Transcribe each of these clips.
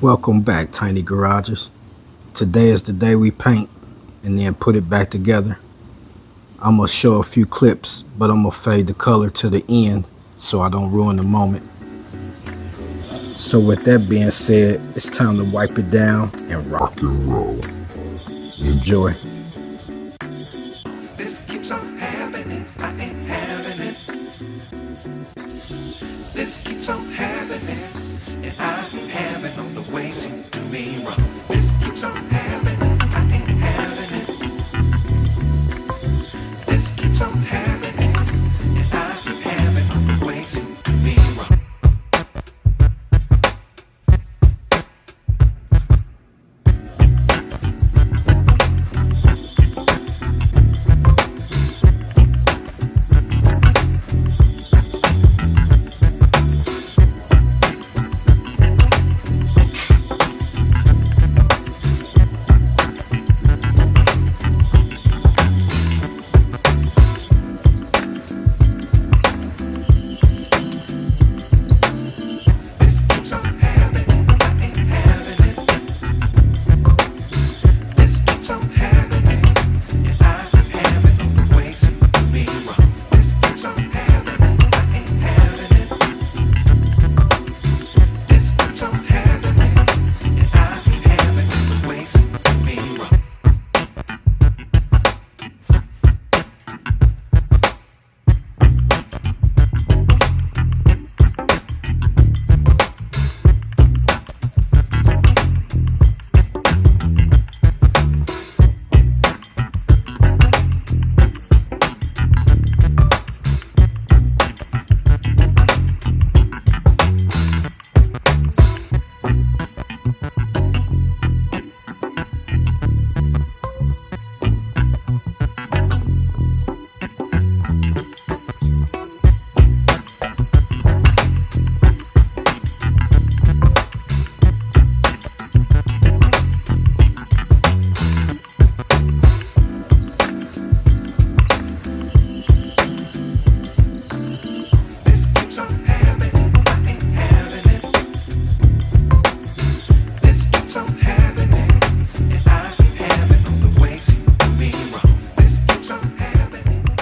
Welcome back, Tiny Garages. Today is the day we paint and then put it back together. I'm going to show a few clips, but I'm going to fade the color to the end so I don't ruin the moment. So with that being said, it's time to wipe it down and rock and roll. Enjoy. This keeps on happening, I ain't having it. This keeps on happening, and I ain't having all the ways you do me wrong. This keeps on happening, I ain't having it. This keeps on happening, and I ain't having all the ways you do me wrong.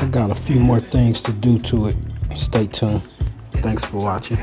I got a few more things to do to it. Stay tuned. Thanks for watching.